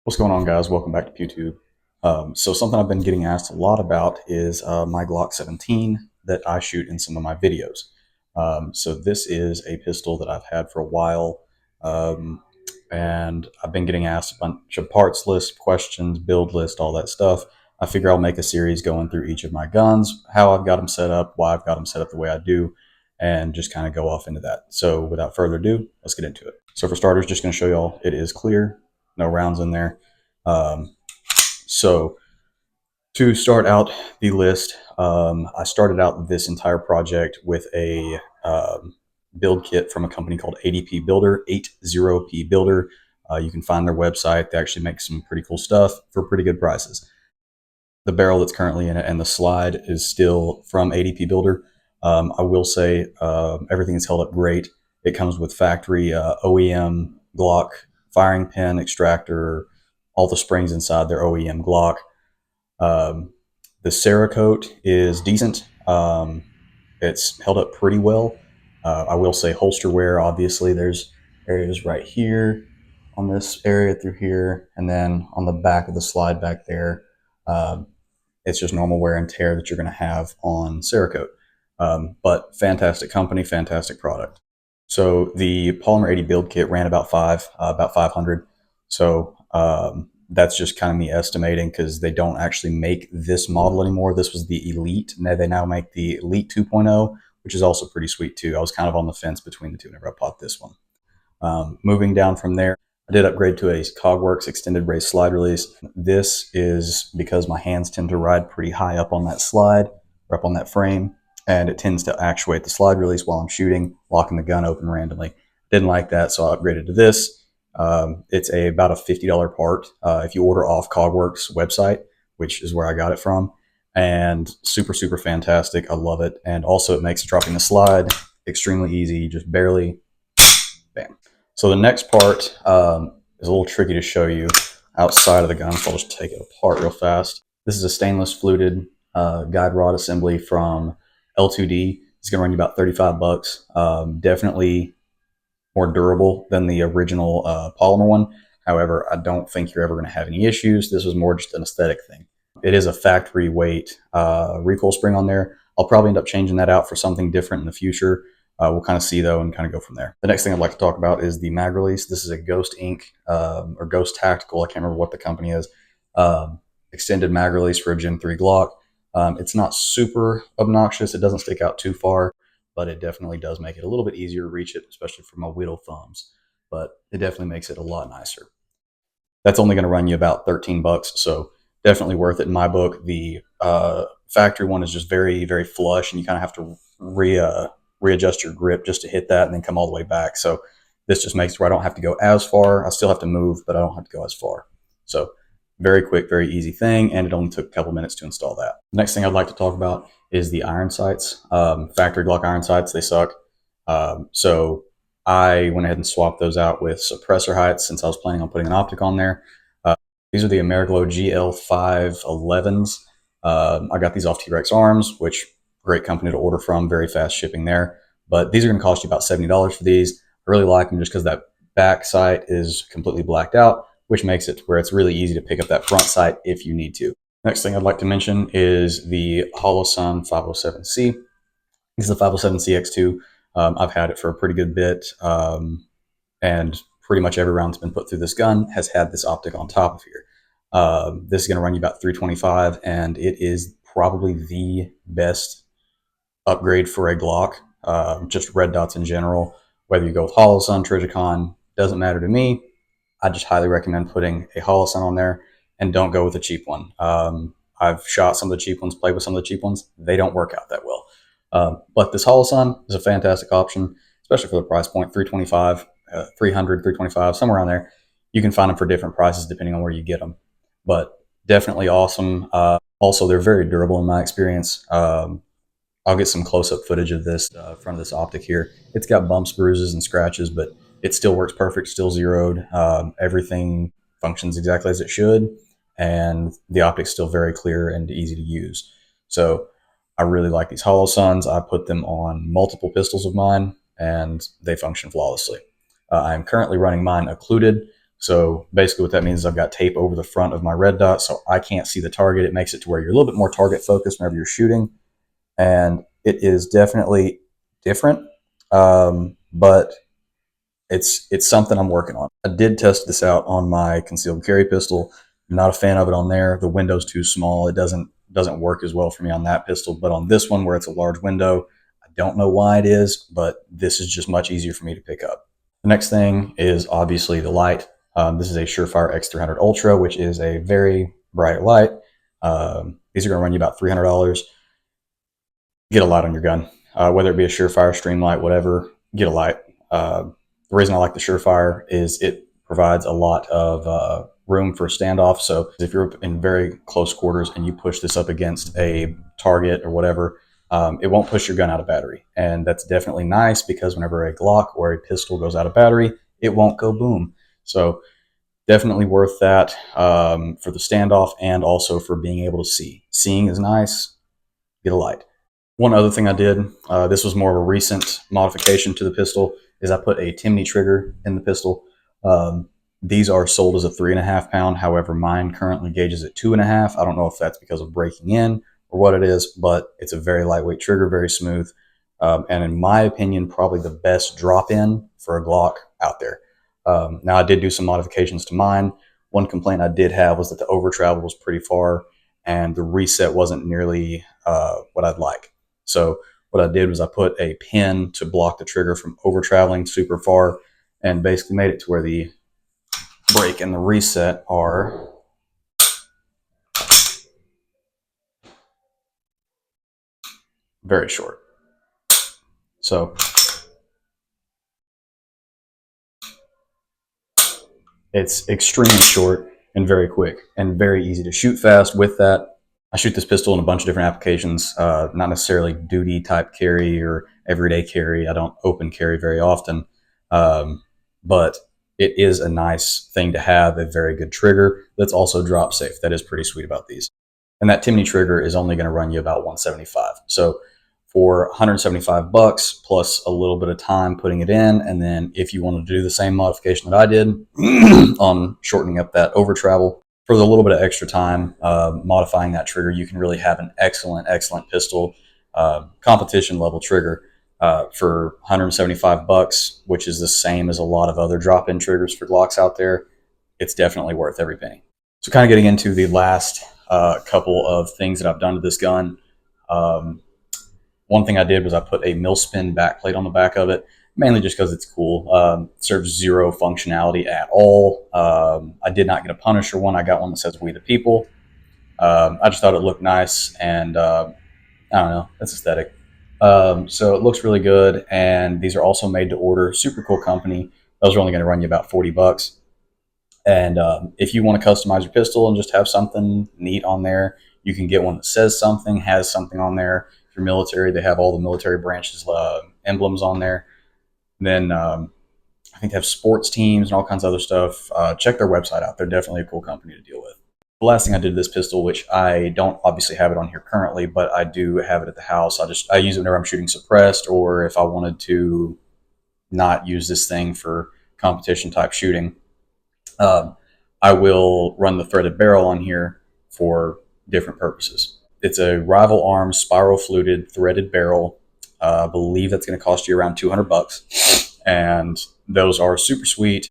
What's going on, guys? Welcome back to YouTube. So something I've been getting asked a lot about is my Glock 17 that I shoot in some of my videos. So this is a pistol that I've had for a while, um, and I've been getting asked a bunch of parts list questions, build list, all that stuff. I figure I'll make a series going through each of my guns, how I've got them set up, why I've got them set up the way I do, and just kind of go off into that. So without further ado, let's get into it. So for starters, just going to show y'all it is clear, no rounds in there. Um, so to start out the list, I started out this entire project with a build kit from a company called ADP Builder, 80P Builder. You can find their website. They actually make some pretty cool stuff for pretty good prices. The barrel that's currently in it and the slide is still from ADP Builder. I will say everything is held up great. It comes with factory OEM Glock firing pin, extractor, all the springs inside their OEM Glock. The Cerakote is decent. It's held up pretty well. I will say holster wear, obviously, there's areas right here on this area through here, and then on the back of the slide back there. It's just normal wear and tear that you're going to have on Cerakote. But fantastic company, fantastic product. So the Polymer80 build kit ran about 500. So that's just kind of me estimating because they don't actually make this model anymore. This was the Elite. Now they now make the Elite 2.0, which is also pretty sweet too. I was kind of on the fence between the two whenever I bought this one. Moving down from there, I did upgrade to a Kagwerks extended brace slide release. This is because my hands tend to ride pretty high up on that slide or up on that frame, and it tends to actuate the slide release while I'm shooting, locking the gun open randomly. Didn't like that, so I upgraded to this. It's about a $50 part if you order off Kagwerks website, which is where I got it from, and super, super fantastic. I love it, and also it makes dropping the slide extremely easy, just barely, bam. So the next part is a little tricky to show you outside of the gun, so I'll just take it apart real fast. This is a stainless fluted guide rod assembly from L2D. It's going to run you about 35 bucks. Definitely more durable than the original polymer one. However, I don't think you're ever going to have any issues. This was more just an aesthetic thing. It is a factory weight recoil spring on there. I'll probably end up changing that out for something different in the future. We'll kind of see though and kind of go from there. The next thing I'd like to talk about is the mag release. This is a Ghost Inc. Or Ghost Tactical. I can't remember what the company is. Extended mag release for a Gen 3 Glock. It's not super obnoxious. It doesn't stick out too far, but it definitely does make it a little bit easier to reach it, especially for my whittle thumbs. But it definitely makes it a lot nicer. That's only going to run you about 13 bucks, so definitely worth it in my book. The factory one is just very, very flush, and you kind of have to readjust your grip just to hit that and then come all the way back. So this just makes it where I don't have to go as far. I still have to move, but I don't have to go as far. So very quick, very easy thing, and it only took a couple minutes to install that. The next thing I'd like to talk about is the iron sights. Factory Glock iron sights, they suck. So I went ahead and swapped those out with suppressor heights since I was planning on putting an optic on there. These are the Ameriglo GL-511s. I got these off T-Rex Arms, which great company to order from, very fast shipping there. But these are going to cost you about $70 for these. I really like them just because that back sight is completely blacked out, which makes it where it's really easy to pick up that front sight if you need to. Next thing I'd like to mention is the Holosun 507C. This is the 507C X2. I've had it for a pretty good bit, and pretty much every round that's been put through this gun has had this optic on top of here. This is going to run you about $325, and it is probably the best upgrade for a Glock. Just red dots in general, whether you go with Holosun, Trijicon, doesn't matter to me. I just highly recommend putting a Holosun on there, and don't go with a cheap one. I've shot some of the cheap ones, played with some of the cheap ones. They don't work out that well. But this Holosun is a fantastic option, especially for the price point, $325, $300, $325, somewhere around there. You can find them for different prices depending on where you get them. But definitely awesome. Also, they're very durable in my experience. I'll get some close-up footage of this front of this optic here. It's got bumps, bruises, and scratches, but it still works perfect, still zeroed. Everything functions exactly as it should, and the optic's still very clear and easy to use. So I really like these Holosuns. I put them on multiple pistols of mine, and they function flawlessly. I'm currently running mine occluded, So basically what that means is I've got tape over the front of my red dot so I can't see the target. It makes it to where you're a little bit more target focused whenever you're shooting. And it is definitely different, but it's something I'm working on. I did test this out on my concealed carry pistol. I'm not a fan of it on there. The window's too small. It doesn't work as well for me on that pistol. But on this one, where it's a large window, I don't know why it is, but this is just much easier for me to pick up. The next thing is obviously the light. This is a Surefire X300 Ultra, which is a very bright light. These are going to run you about $300. Get a light on your gun, whether it be a Surefire, Streamlight, whatever. Get a light. The reason I like the Surefire is it provides a lot of room for standoff. So if you're in very close quarters and you push this up against a target or whatever, it won't push your gun out of battery. And that's definitely nice because whenever a Glock or a pistol goes out of battery, it won't go boom. So definitely worth that for the standoff and also for being able to see. Seeing is nice. Get a light. One other thing I did, this was more of a recent modification to the pistol, is I put a Timney trigger in the pistol. These are sold as a 3.5 pound. However, mine currently gauges at 2.5. I don't know if that's because of breaking in or what it is, but it's a very lightweight trigger, very smooth. And in my opinion, probably the best drop in for a Glock out there. Now I did do some modifications to mine. One complaint I did have was that the over travel was pretty far and the reset wasn't nearly what I'd like. So what I did was I put a pin to block the trigger from over traveling super far and basically made it to where the break and the reset are very short. So it's extremely short and very quick and very easy to shoot fast with that. I shoot this pistol in a bunch of different applications, not necessarily duty type carry or everyday carry. I don't open carry very often, but it is a nice thing to have a very good trigger that's also drop safe. That is pretty sweet about these. And that Timney trigger is only going to run you about 175. So for 175 bucks plus a little bit of time putting it in, and then if you wanted to do the same modification that I did on shortening up that over travel, for the little bit of extra time modifying that trigger, you can really have an excellent pistol, competition level trigger for 175 bucks, which is the same as a lot of other drop-in triggers for Glocks out there. It's definitely worth every penny. So kind of getting into the last couple of things that I've done to this gun. One thing I did was I put a Milspin backplate on the back of it, mainly just because it's cool. Serves zero functionality at all. I did not get a Punisher one. I got one that says "We the People." I just thought it looked nice, and I don't know, it's aesthetic. So it looks really good, and these are also made to order. Super cool company. Those are only going to run you about 40 bucks. And if you want to customize your pistol and just have something neat on there, you can get one that says something, has something on there. If you're military, they have all the military branches emblems on there. And then I think they have sports teams and all kinds of other stuff. Check their website out. They're definitely a cool company to deal with. The last thing I did to this pistol, which I don't obviously have it on here currently, but I do have it at the house. I use it whenever I'm shooting suppressed, or if I wanted to not use this thing for competition type shooting. I will run the threaded barrel on here for different purposes. It's a Rival Arms spiral fluted threaded barrel. I believe that's going to cost you around 200 bucks. And those are super sweet.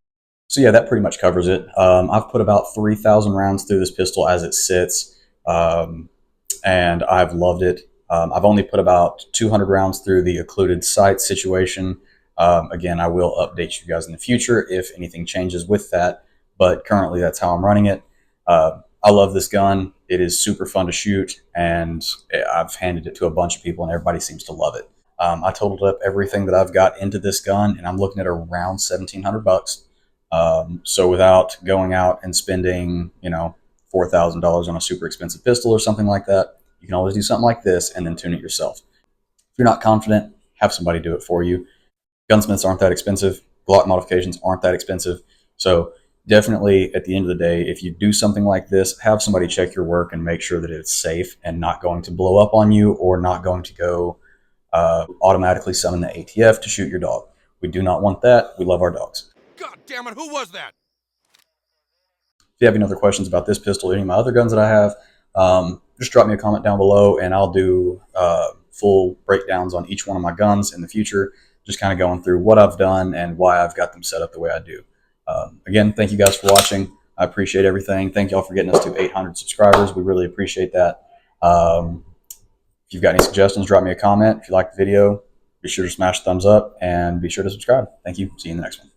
So yeah, that pretty much covers it. I've put about 3,000 rounds through this pistol as it sits, and I've loved it. I've only put about 200 rounds through the occluded sight situation. Again, I will update you guys in the future if anything changes with that, but currently that's how I'm running it. I love this gun. It is super fun to shoot, and I've handed it to a bunch of people, and everybody seems to love it. I totaled up everything that I've got into this gun, and I'm looking at around 1,700 bucks. So without going out and spending, $4,000 on a super expensive pistol or something like that, you can always do something like this and then tune it yourself. If you're not confident, have somebody do it for you. Gunsmiths aren't that expensive. Glock modifications aren't that expensive. So definitely at the end of the day, if you do something like this, have somebody check your work and make sure that it's safe and not going to blow up on you or not going to go automatically summon the ATF to shoot your dog. We do not want that. We love our dogs. God damn it, who was that? If you have any other questions about this pistol or any of my other guns that I have, just drop me a comment down below, and I'll do full breakdowns on each one of my guns in the future, just kind of going through what I've done and why I've got them set up the way I do. Again, thank you guys for watching. I appreciate everything. Thank y'all for getting us to 800 subscribers. We really appreciate that. If you've got any suggestions, drop me a comment. If you like the video, be sure to smash the thumbs up and be sure to subscribe. Thank you. See you in the next one.